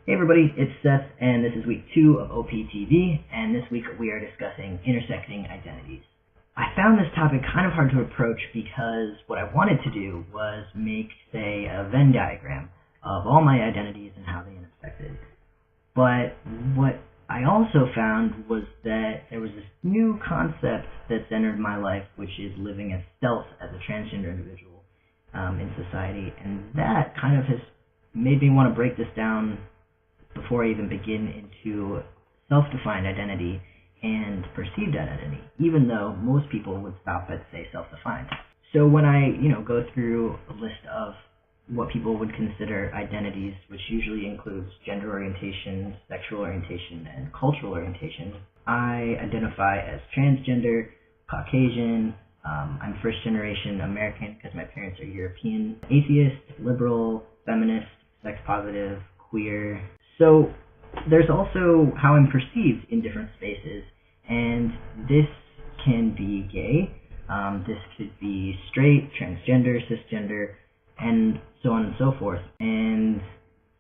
Hey everybody, it's Seth, and this is week 2 of OPTV, and this week we are discussing intersecting identities. I found this topic kind of hard to approach because what I wanted to do was make, say, a Venn diagram of all my identities and how they intersected. But what I also found was that there was this new concept that's entered my life, which is living as stealth as a transgender individual in society, and that kind of has made me want to break this down before I even begin into self-defined identity and perceived identity, even though most people would stop at, say, self-defined. So when I, go through a list of what people would consider identities, which usually includes gender orientation, sexual orientation, and cultural orientation, I identify as transgender, Caucasian, I'm first generation American because my parents are European, atheist, liberal, feminist, sex positive, queer. So there's also how I'm perceived in different spaces, and this can be gay, this could be straight, transgender, cisgender, and so on and so forth. And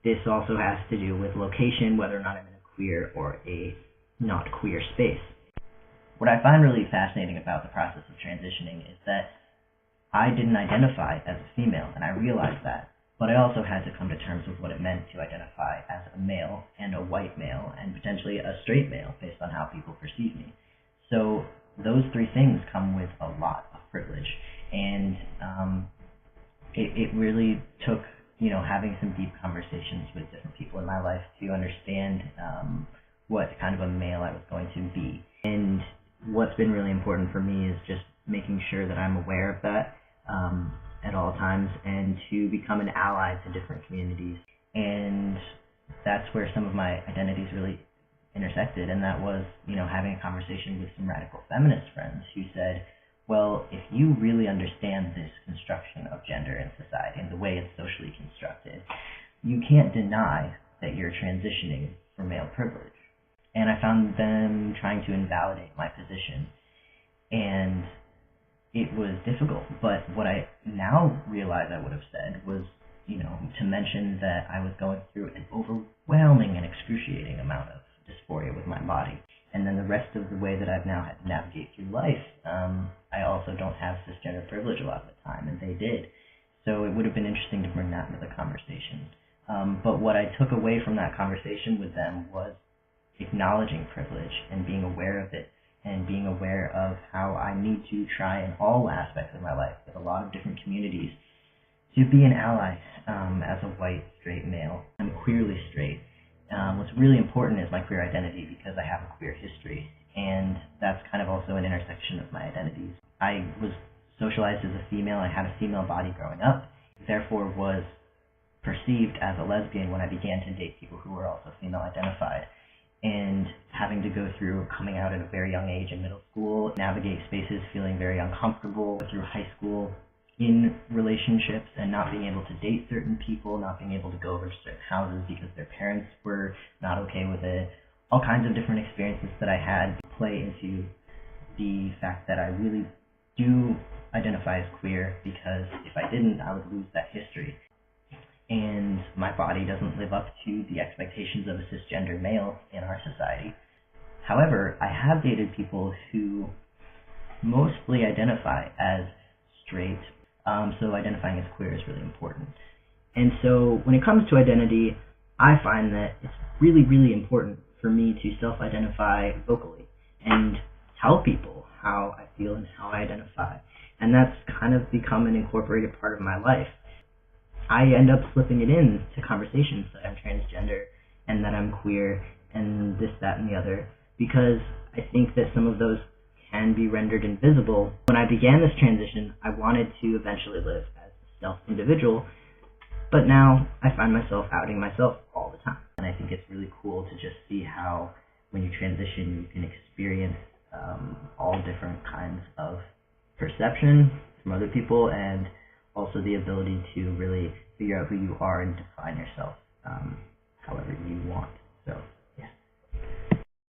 this also has to do with location, whether or not I'm in a queer or a not queer space. What I find really fascinating about the process of transitioning is that I didn't identify as a female, and I realized that. But I also had to come to terms with what it meant to identify as a male and a white male and potentially a straight male based on how people perceive me. So those three things come with a lot of privilege, and it really took having some deep conversations with different people in my life to understand what kind of a male I was going to be. And what's been really important for me is just making sure that I'm aware of that at all times, and to become an ally to different communities. And that's where some of my identities really intersected, and that was, having a conversation with some radical feminist friends who said, well, if you really understand this construction of gender in society and the way it's socially constructed, you can't deny that you're transitioning for male privilege. And I found them trying to invalidate my position, and it was difficult, but what I now realize I would have said was, to mention that I was going through an overwhelming and excruciating amount of dysphoria with my body. And then the rest of the way that I've now had to navigate through life, I also don't have cisgender privilege a lot of the time, and they did. So it would have been interesting to bring that into the conversation. But what I took away from that conversation with them was acknowledging privilege and being aware of it, and being aware of how I need to try in all aspects of my life with a lot of different communities to be an ally as a white, straight male. I'm queerly straight. What's really important is my queer identity because I have a queer history, and that's kind of also an intersection of my identities. I was socialized as a female. I had a female body growing up, therefore was perceived as a lesbian when I began to date people who were also female identified. And having to go through coming out at a very young age in middle school, navigate spaces feeling very uncomfortable through high school, in relationships and not being able to date certain people, not being able to go over to certain houses because their parents were not okay with it. All kinds of different experiences that I had play into the fact that I really do identify as queer, because if I didn't, I would lose that history. And my body doesn't live up to the expectations of a cisgender male in our society. However, I have dated people who mostly identify as straight, so identifying as queer is really important. And so when it comes to identity, I find that it's really, really important for me to self-identify vocally and tell people how I feel and how I identify. And that's kind of become an incorporated part of my life. I end up slipping it in to conversations that I'm transgender and that I'm queer and this, that, and the other, because I think that some of those can be rendered invisible. When I began this transition, I wanted to eventually live as a stealth individual, but now I find myself outing myself all the time. And I think it's really cool to just see how when you transition, you can experience all different kinds of perception from other people, and also the ability to really figure out who you are and define yourself however you want. So